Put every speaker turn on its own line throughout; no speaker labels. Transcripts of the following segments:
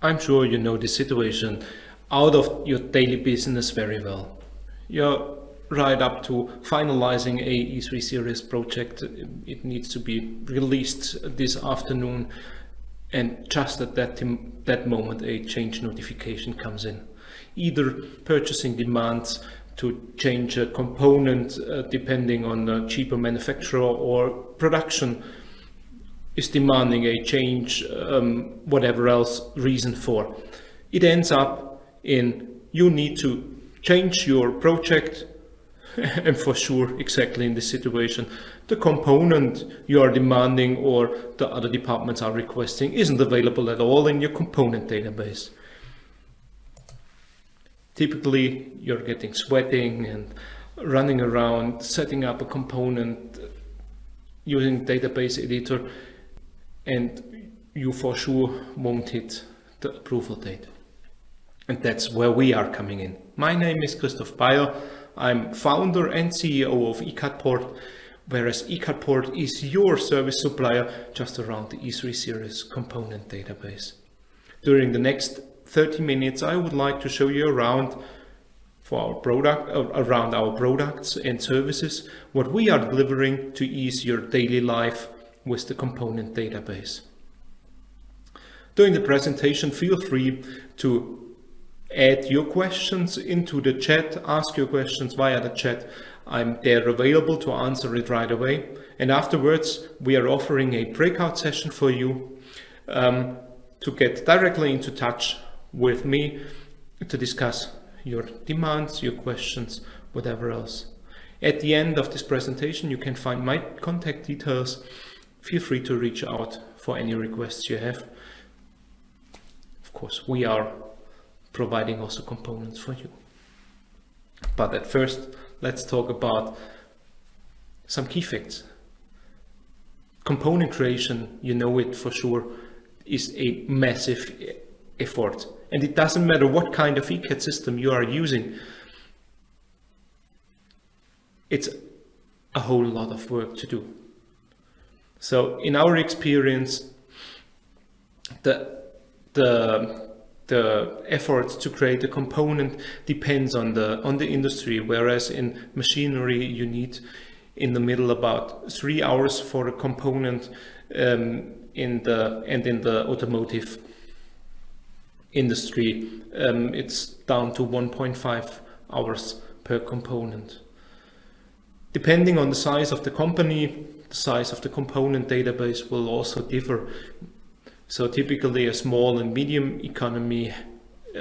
I'm sure you know the situation out of your daily business very well. You're right up to finalizing a E3 series project. It needs to be released this afternoon, and just at that moment a change notification comes in. Either purchasing demands to change a component depending on a cheaper manufacturer, or production is demanding a change, whatever else reason for. It ends up in you need to change your project and for sure exactly in this situation the component you are demanding or the other departments are requesting isn't available at all in your component database. Typically you're getting sweating and running around setting up a component using database editor, and you for sure won't hit the approval date. And that's where we are coming in. My name is Christoph Bayer. I'm founder and CEO of ECAD-PORT, whereas ECAD-PORT is your service supplier just around the E3 series component database. During the next 30 minutes, I would like to show you around our products and services, what we are delivering to ease your daily life with the component database. During the presentation, feel free to add your questions into the chat, ask your questions via the chat. I'm there available to answer it right away. And afterwards, we are offering a breakout session for you to get directly into touch with me to discuss your demands, your questions, whatever else. At the end of this presentation, you can find my contact details. Feel free to reach out for any requests you have. Of course, we are providing also components for you. But at first, let's talk about some key facts. Component creation, you know it for sure, is a massive effort. And it doesn't matter what kind of ECAD system you are using. It's a whole lot of work to do. So in our experience, the effort to create a component depends on the industry, whereas in machinery you need in the middle about 3 hours for a component, in the automotive industry it's down to 1.5 hours per component. Depending on the size of the company, the size of the component database will also differ. So typically a small and medium economy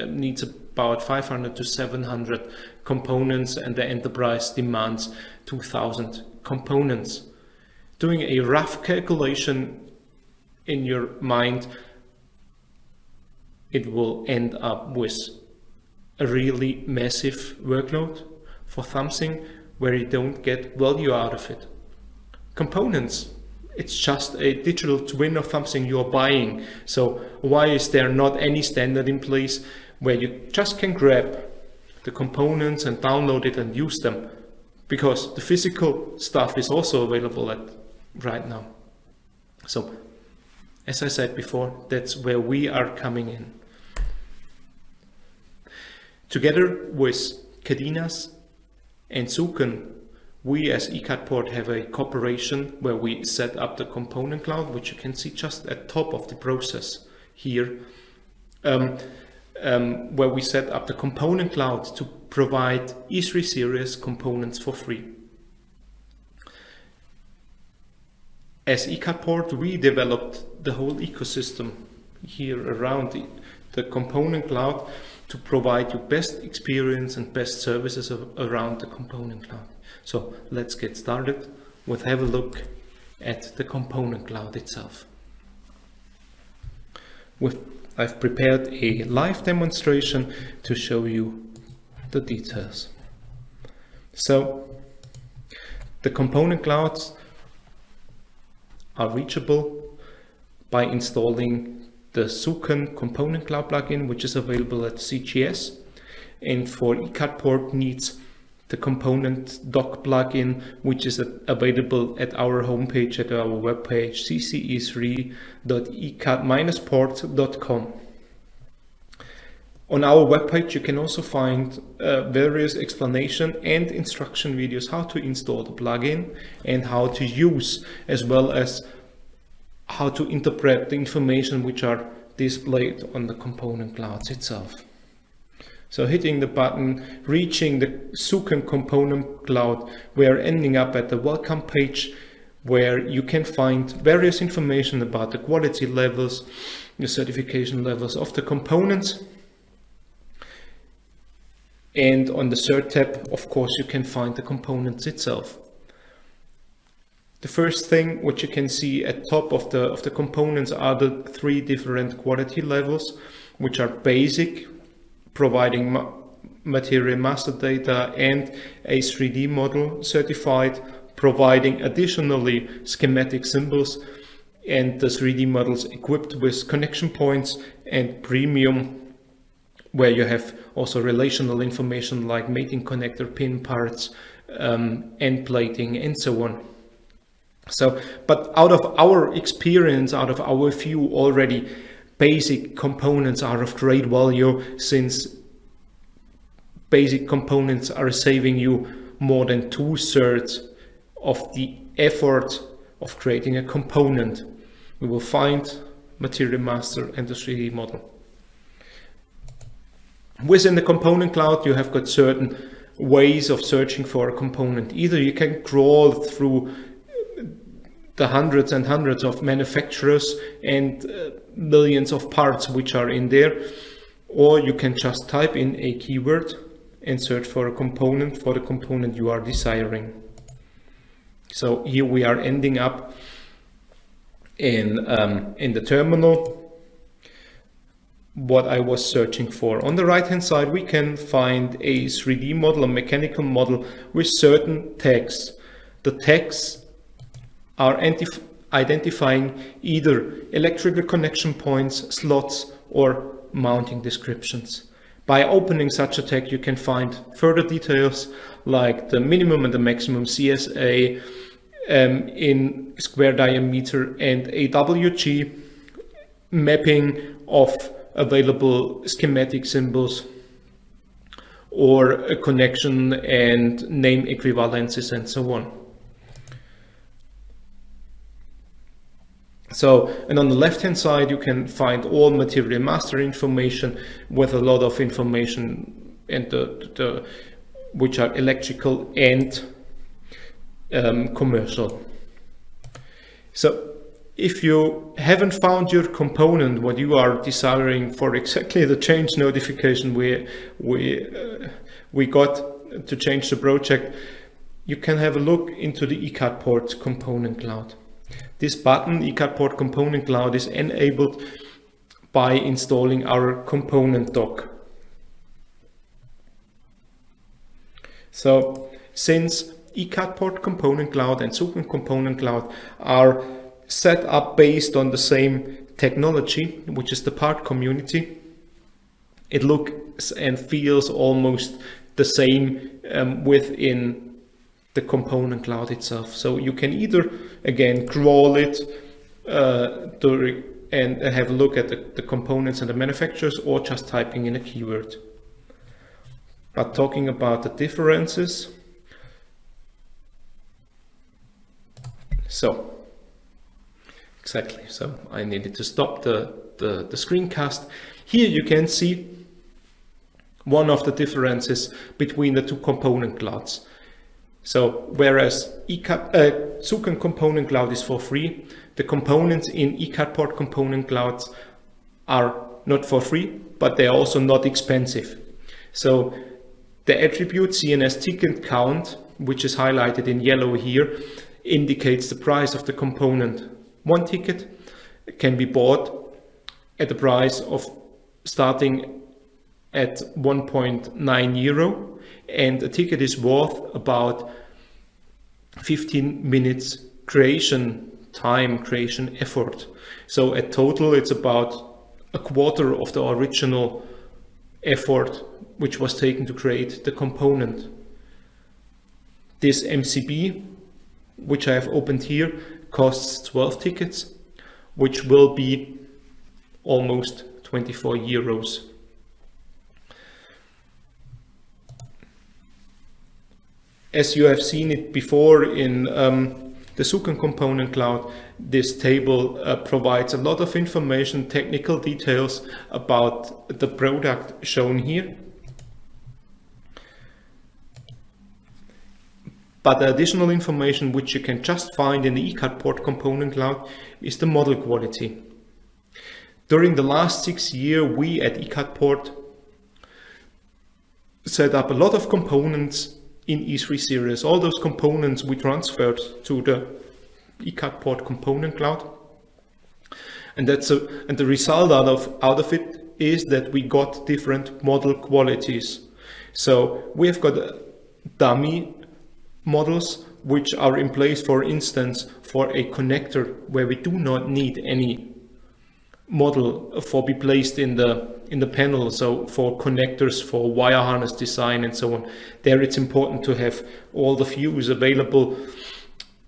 needs about 500 to 700 components, and the enterprise demands 2000 components. Doing a rough calculation in your mind, it will end up with a really massive workload for something where you don't get value out of it. Components, it's just a digital twin of something you're buying. So why is there not any standard in place where you just can grab the components and download it and use them? Because the physical stuff is also available right now. So as I said before, that's where we are coming in. Together with Cadinas and Zuken, we as ECAD-PORT have a cooperation where we set up the component cloud, which you can see just at top of the process here, where we set up the component cloud to provide E3 series components for free. As ECAD-PORT, we developed the whole ecosystem here around the component cloud to provide you best experience and best services around the component cloud. So let's get started with have a look at the component cloud itself. I've prepared a live demonstration to show you the details. So the component clouds are reachable by installing the Zuken component cloud plugin, which is available at CGS, and for ECAD-PORT needs the component doc plugin, which is available at our homepage, at our webpage cce3.ecad-port.com. On our webpage, you can also find various explanation and instruction videos how to install the plugin and how to use, as well as how to interpret the information which are displayed on the component clouds itself. So hitting the button, reaching the Zuken component cloud, we are ending up at the welcome page where you can find various information about the quality levels, the certification levels of the components. And on the third tab, of course, you can find the components itself. The first thing which you can see at top of the components are the 3 different quality levels, which are basic, providing material master data and a 3D model, certified, providing additionally schematic symbols and the 3D models equipped with connection points, and premium, where you have also relational information like mating connector pin parts, end plating, and so on. So, but out of our experience, out of our view already, basic components are of great value, since basic components are saving you more than 2/3 of the effort of creating a component. We will find material master and the 3D model. Within the component cloud, you have got certain ways of searching for a component. Either you can crawl through the hundreds and hundreds of manufacturers and millions of parts which are in there, or you can just type in a keyword and search for a component for the component you are desiring. So here we are ending up in the terminal what I was searching for. On the right hand side, we can find a 3D model, a mechanical model with certain tags. The tags are identifying either electrical connection points, slots, or mounting descriptions. By opening such a tag, you can find further details like the minimum and the maximum CSA in square diameter and AWG, mapping of available schematic symbols, or a connection and name equivalences, and so on. So, and on the left hand side, you can find all material master information with a lot of information, and which are electrical and commercial. So if you haven't found your component, what you are desiring for exactly the change notification we got to change the project, you can have a look into the ECAD-PORT component cloud. This button, ECAD-PORT component cloud, is enabled by installing our component dock. So since ECAD-PORT component cloud and Zuken component cloud are set up based on the same technology, which is the part community, it looks and feels almost the same within the component cloud itself. So you can either, again, crawl it and have a look at the components and the manufacturers, or just typing in a keyword. But talking about the differences, so exactly, so I needed to stop the screencast. Here you can see one of the differences between the two component clouds. So whereas Zuken component cloud is for free, the components in ECAD-PORT component clouds are not for free, but they are also not expensive. So the attribute CNS ticket count, which is highlighted in yellow here, indicates the price of the component. One ticket can be bought at the price of starting at 1.9 euro, and a ticket is worth about 15 minutes creation time, creation effort. So at total, it's about a quarter of the original effort which was taken to create the component. This MCB, which I have opened here, costs 12 tickets, which will be almost 24 euros. As you have seen it before in the Zuken component cloud, this table provides a lot of information, technical details about the product shown here. But the additional information which you can just find in the ECAD-PORT component cloud is the model quality. During the last 6 years, we at ECAD-PORT set up a lot of components in E3.series. All those components we transferred to the ECAD-PORT component cloud, and the result out of it is that we got different model qualities. So we have got dummy models which are in place, for instance, for a connector where we do not need any model for be placed in the panel. So for connectors, for wire harness design and so on, there it's important to have all the views available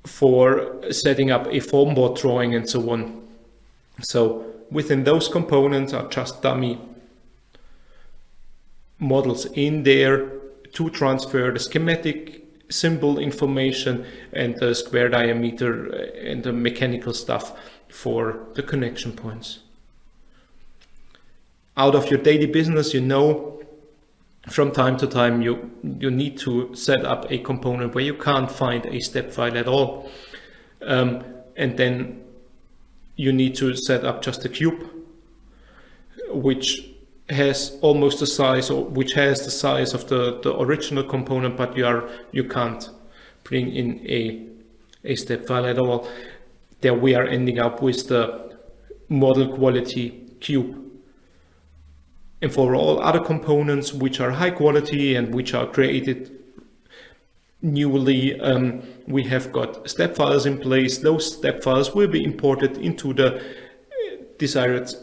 for setting up a form board drawing and so on. So within those components are just dummy models in there to transfer the schematic symbol information and the square diameter and the mechanical stuff for the connection points. Out of your daily business, you know, from time to time you need to set up a component where you can't find a step file at all, and then you need to set up just a cube which has almost the size, or which has the size of the original component, but you can't bring in a step file at all. There we are ending up with the model quality cube. And for all other components which are high quality and which are created newly, we have got step files in place. Those step files will be imported into the desired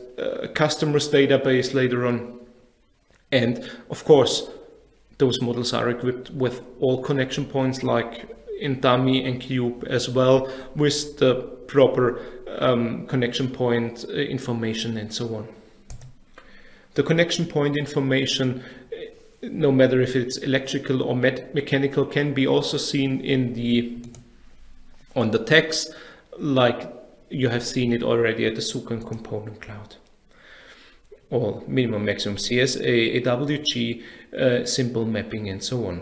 customers database later on. And of course, those models are equipped with all connection points like in dummy and cube, as well with the proper connection point information and so on. The connection point information, no matter if it's electrical or mechanical, can be also seen on the text, like you have seen it already at the Zuken component cloud. All minimum, maximum, CSA, AWG, symbol mapping, and so on.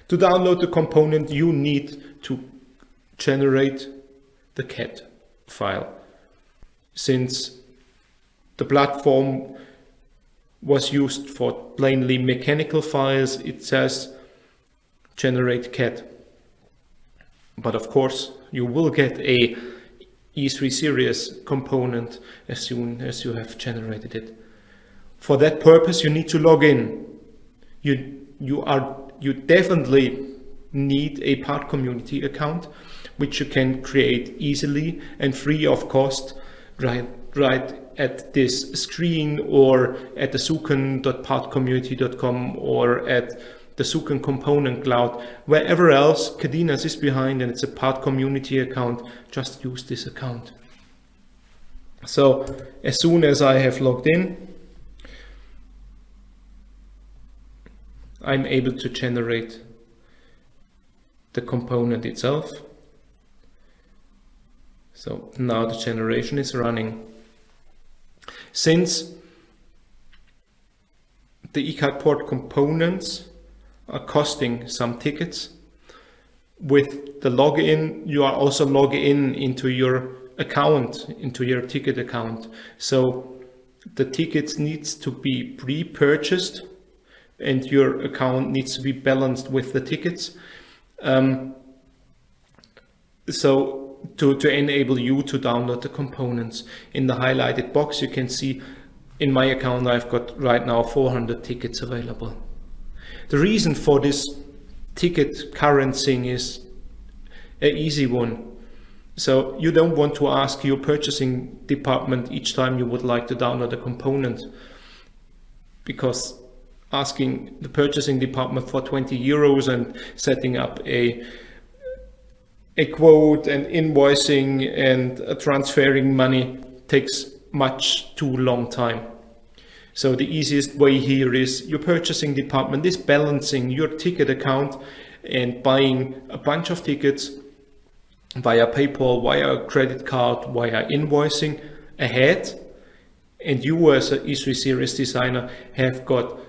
To download the component, you need to generate the CAD file. Since the platform was used for plainly mechanical files, it says generate CAD. But of course, you will get a E3.series component as soon as you have generated it. For that purpose, you need to log in. You definitely need a part community account, which you can create easily and free of cost right at this screen, or at the Zuken.partcommunity.com, or at the Zuken component cloud. Wherever else Cadenas is behind and it's a part community account, just use this account. So as soon as I have logged in, I'm able to generate the component itself. So now the generation is running. Since the ECAD-PORT components are costing some tickets, with the login, you are also logging into your account, into your ticket account. So the tickets needs to be pre-purchased and your account needs to be balanced with the tickets. So to enable you to download the components. In the highlighted box, you can see in my account, I've got right now 400 tickets available. The reason for this ticket current thing is an easy one. So you don't want to ask your purchasing department each time you would like to download a component, because asking the purchasing department for 20 euros and setting up a quote and invoicing and transferring money takes much too long time. So the easiest way here is your purchasing department is balancing your ticket account and buying a bunch of tickets via PayPal, via credit card, via invoicing ahead. And you as an E3 series designer have got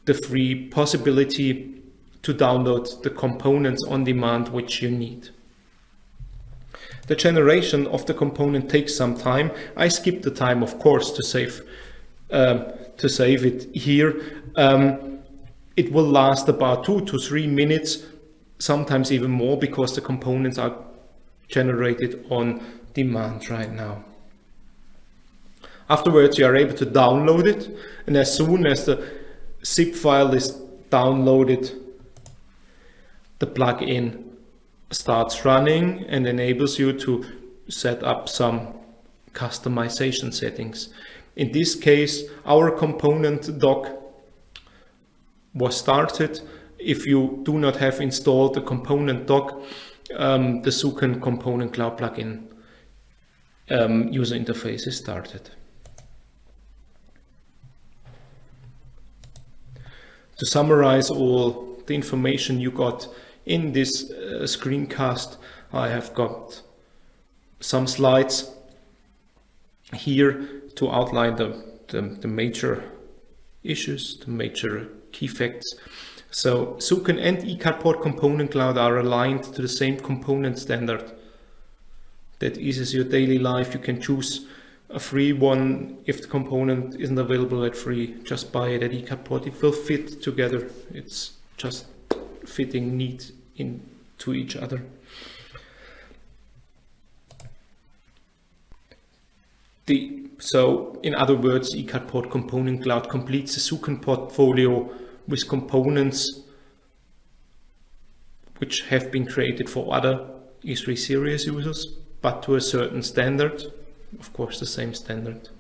the free possibility to download the components on demand which you need. The generation of the component takes some time. I skipped the time, of course, to save it here. It will last about 2 to 3 minutes, sometimes even more, because the components are generated on demand right now. Afterwards, you are able to download it, and as soon as the zip file is downloaded, the plugin starts running and enables you to set up some customization settings. In this case, our component dock was started. If you do not have installed the component dock, the Zuken Component Cloud plugin user interface is started. To summarize all the information you got in this screencast, I have got some slides here to outline the major issues, the major key facts. So Zuken and ECAD-PORT Component Cloud are aligned to the same component standard that eases your daily life. You can choose a free one. If the component isn't available at free, just buy it at ECAD-PORT. It will fit together. It's just fitting neat into each other. So in other words, ECAD-PORT Component Cloud completes the Zuken portfolio with components which have been created for other E3 series users, but to a certain standard, of course the same standard.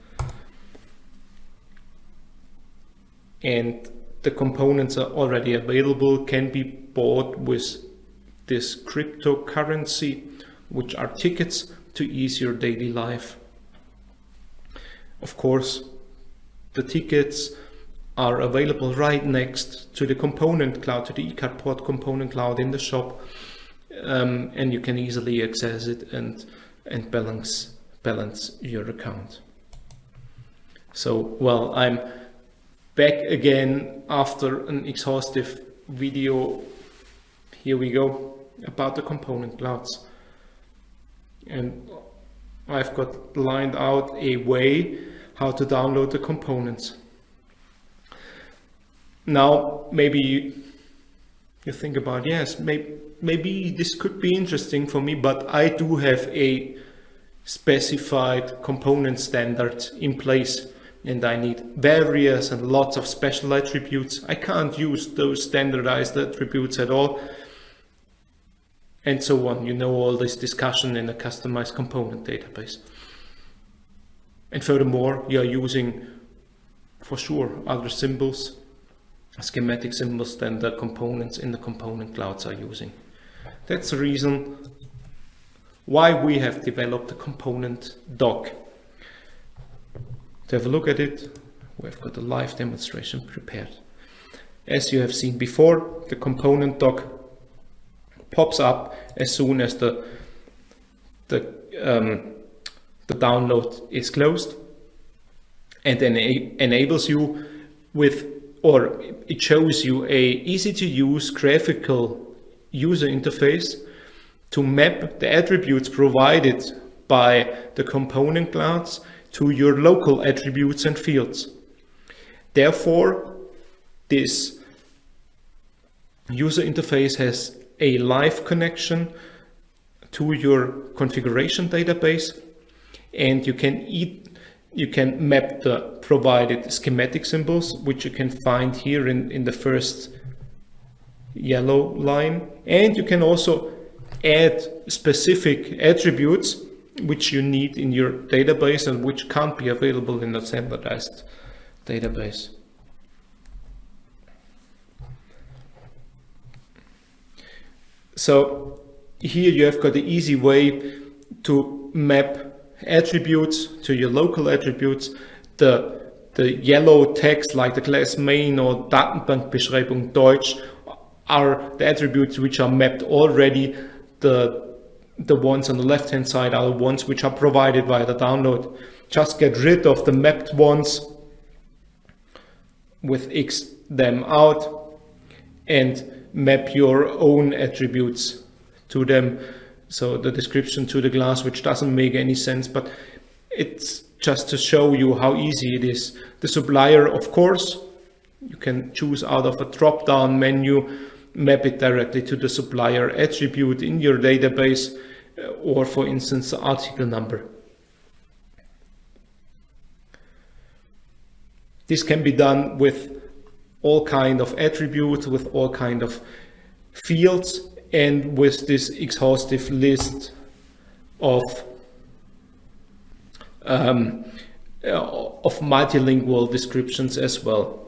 And the components are already available, can be bought with this cryptocurrency, which are tickets to ease your daily life. Of course, the tickets are available right next to the component cloud, to the ECAD-PORT component cloud in the shop, and you can easily access it and balance your account. So, well, I'm back again after an exhaustive video. Here we go, about the component clouds. And I've got lined out a way how to download the components. Now, maybe you think about, yes, maybe this could be interesting for me, but I do have a specified component standard in place and I need various and lots of special attributes. I can't use those standardized attributes at all, and so on. You know, all this discussion in a customized component database. And furthermore, you are using, for sure, other symbols, schematic symbols than the components in the component clouds are using. That's the reason why we have developed the component doc. To have a look at it, we've got a live demonstration prepared. As you have seen before, the component doc pops up as soon as the download is closed, and then enables you with, or it shows you a easy to use graphical user interface to map the attributes provided by the component clouds to your local attributes and fields. Therefore, this user interface has a live connection to your configuration database, and you can map the provided schematic symbols, which you can find here in the first yellow line, and you can also add specific attributes which you need in your database and which can't be available in the standardized database. So here you have got the easy way to map attributes to your local attributes. The yellow text like the class main or Datenbankbeschreibung Deutsch are the attributes which are mapped already. The ones on the left hand side are the ones which are provided via the download. Just get rid of the mapped ones with X them out and map your own attributes to them. So the description to the glass, which doesn't make any sense, but it's just to show you how easy it is. The supplier, of course, you can choose out of a drop-down menu, map it directly to the supplier attribute in your database, or for instance, the article number. This can be done with all kind of attributes, with all kind of fields, and with this exhaustive list of multilingual descriptions as well.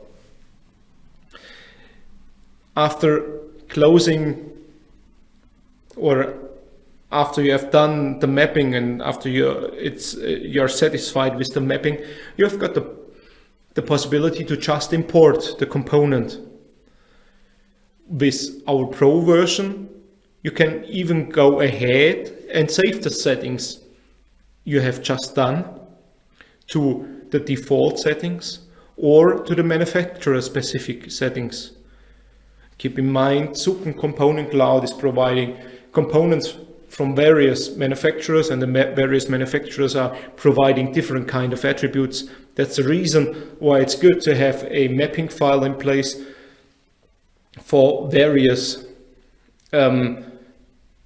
After closing, or after you have done the mapping and after you're satisfied with the mapping, you have got the possibility to just import the component. With our Pro version, you can even go ahead and save the settings you have just done to the default settings or to the manufacturer specific settings. Keep in mind, Zuken Component Cloud is providing components from various manufacturers, and the various manufacturers are providing different kind of attributes. That's the reason why it's good to have a mapping file in place for various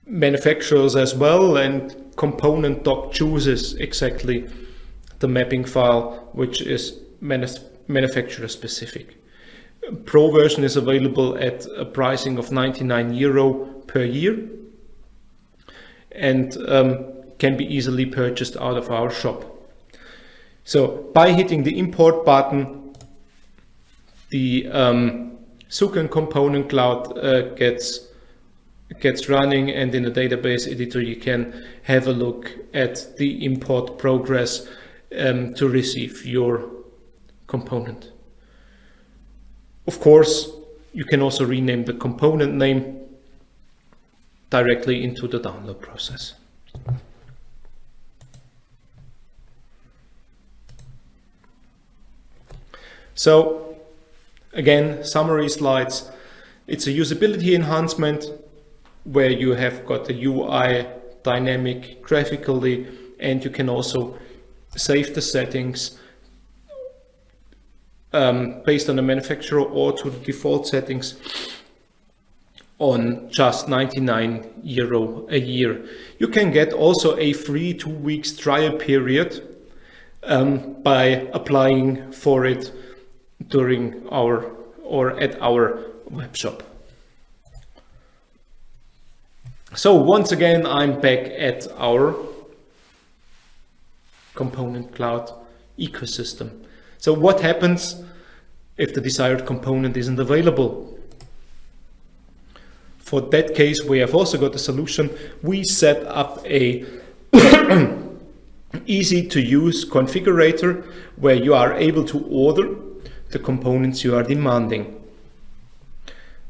manufacturers as well, and component doc chooses exactly the mapping file which is manufacturer specific. Pro version is available at a pricing of €99 per year and can be easily purchased out of our shop. So by hitting the import button, the Zuken Component Cloud gets running, and in the database editor you can have a look at the import progress to receive your component. Of course, you can also rename the component name directly into the download process. So again, summary slides. It's a usability enhancement where you have got the UI dynamic graphically, and you can also save the settings based on the manufacturer or to the default settings on just €99 a year. You can get also a free 2 weeks trial period by applying for it during our or at our web shop. So once again, I'm back at our Component Cloud ecosystem. So what happens if the desired component isn't available? For that case, we have also got a solution. We set up a easy to use configurator where you are able to order the components you are demanding.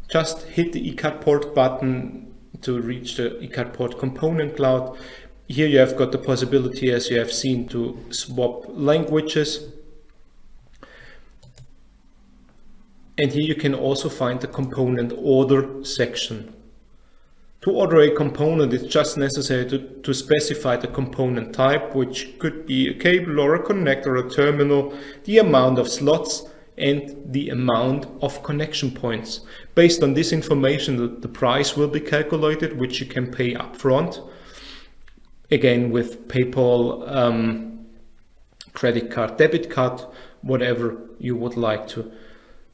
Just hit the ECAD-PORT button to reach the ECAD-PORT Component Cloud. Here you have got the possibility, as you have seen, to swap languages. And here you can also find the component order section. To order a component, it's just necessary to specify the component type, which could be a cable or a connector or a terminal, the amount of slots, and the amount of connection points. Based on this information, the price will be calculated, which you can pay upfront. Again, with PayPal, credit card, debit card, whatever you would like to.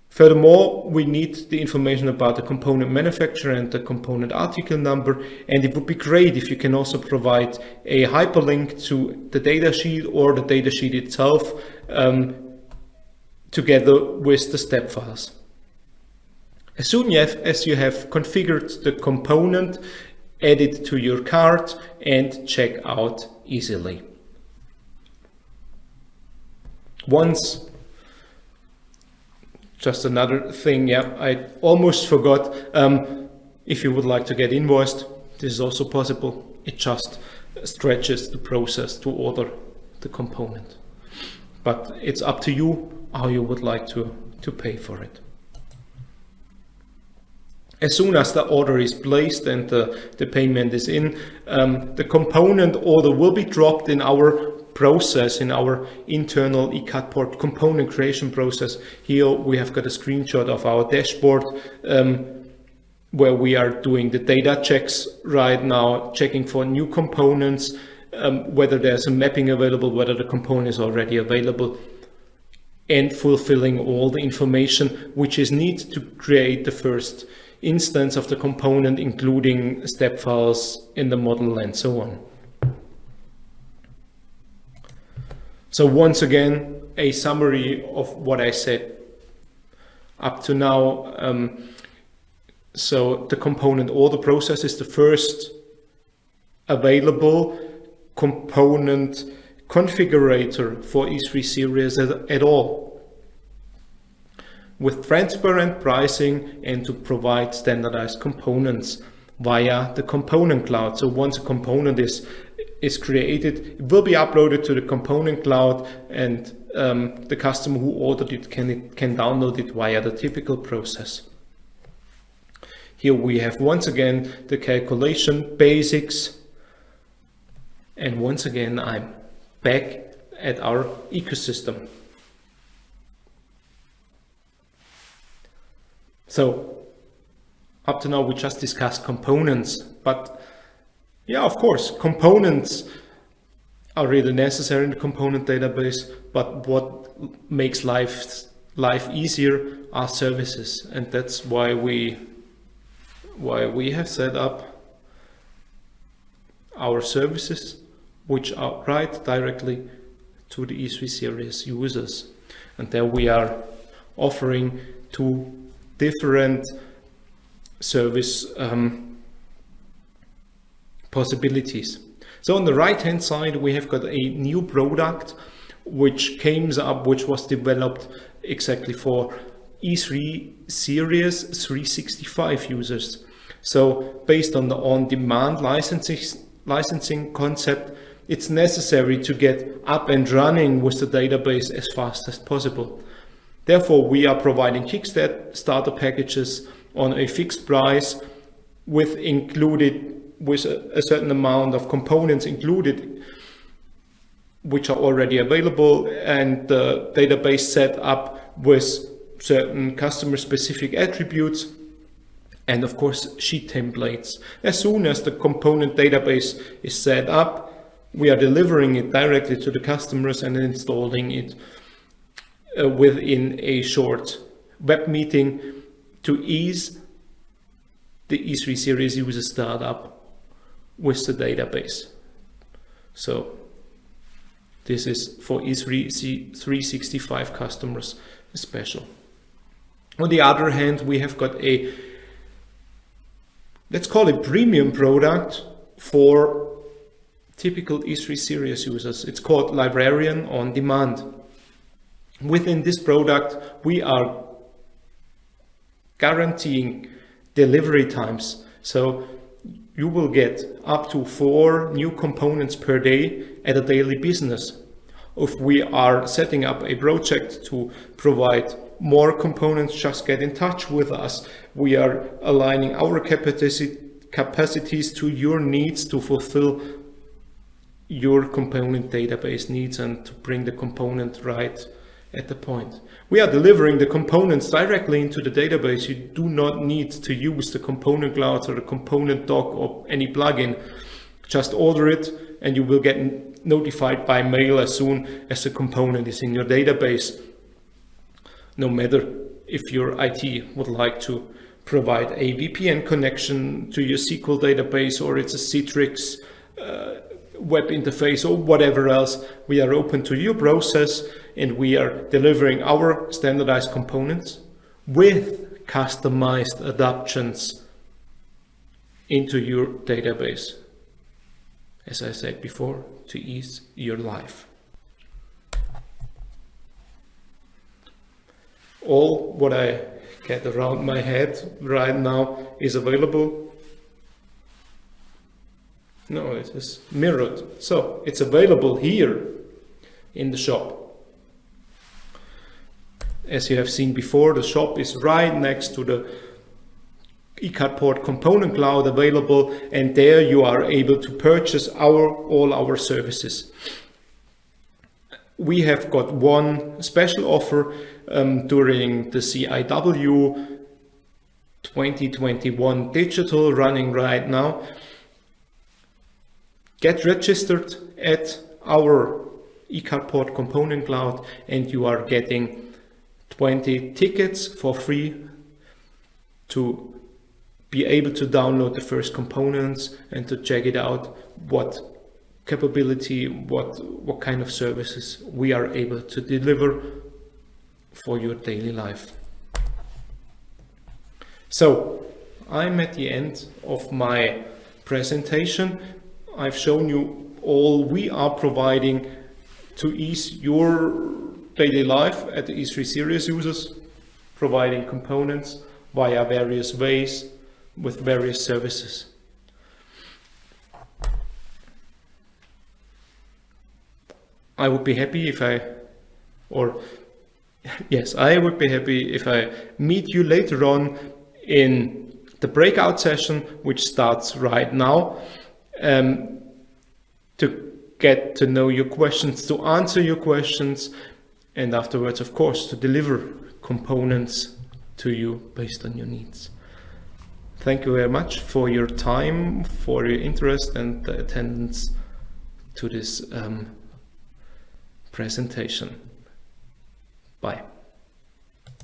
Furthermore, we need the information about the component manufacturer and the component article number, and it would be great if you can also provide a hyperlink to the datasheet or the datasheet itself together with the step files. As soon as you have configured the component, add it to your cart and check out easily. just another thing, yeah, I almost forgot. If you would like to get invoiced, this is also possible. It just stretches the process to order the component. But it's up to you how you would like to pay for it. As soon as the order is placed and the payment is in, the component order will be dropped in our process, in our internal ECAD-PORT component creation process. Here we have got a screenshot of our dashboard where we are doing the data checks right now, checking for new components, whether there's a mapping available, whether the component is already available, and fulfilling all the information which is needed to create the first instance of the component, including step files in the model and so on. So once again, a summary of what I said up to now. So the component order process is the first available component configurator for E3.series at all, with transparent pricing and to provide standardized components via the component cloud. So once a component is created, it will be uploaded to the component cloud, and the customer who ordered it can download it via the typical process. Here we have once again the calculation basics, and once again I'm back at our ecosystem. So up to now we just discussed components, but yeah, of course, components are really necessary in the component database, but what makes life easier are services, and that's why we have set up our services, which are right directly to the E3.series users. And there we are offering two different service possibilities. So on the right hand side we have got a new product which was developed exactly for E3.series 365 users. So based on the on-demand licensing concept, it's necessary to get up and running with the database as fast as possible. Therefore, we are providing Kickstarter packages on a fixed price with a certain amount of components included, which are already available, and the database set up with certain customer specific attributes, and of course sheet templates. As soon as the component database is set up, we are delivering it directly to the customers and installing it within a short web meeting to ease the E3.series user startup with the database. So this is for E365 customers special. On the other hand, we have got a, let's call it premium product for typical E3.series users. It's called Librarian on Demand. Within this product, we are guaranteeing delivery times. So you will get up to 4 new components per day at a daily business. If we are setting up a project to provide more components, just get in touch with us. We are aligning our capacities to your needs to fulfill your component database needs and to bring the component right at the point. We are delivering the components directly into the database. You do not need to use the component clouds or the component doc or any plugin. Just order it and you will get notified by mail as soon as the component is in your database. No matter if your IT would like to provide a VPN connection to your SQL database, or it's a Citrix web interface or whatever else, we are open to your process, and we are delivering our standardized components with customized adaptations into your database, as I said before, to ease your life. all what I get around my head right now is available. No, it is mirrored. So it's available here in the shop. As you have seen before, the shop is right next to the ECAD-PORT component cloud available, and there you are able to purchase all our services. We have got one special offer during the CIW 2021 digital running right now. Get registered at our ECAD-PORT component cloud and you are getting 20 tickets for free to be able to download the first components and to check it out, what capability, what kind of services we are able to deliver for your daily life. So I'm at the end of my presentation. I've shown you all we are providing to ease your daily life at the E3.series users, providing components via various ways with various services. I would be happy if I meet you later on in the breakout session, which starts right now, to get to know your questions, to answer your questions, and afterwards, of course, to deliver components to you based on your needs. Thank you very much for your time, for your interest and the attendance to this presentation. Bye.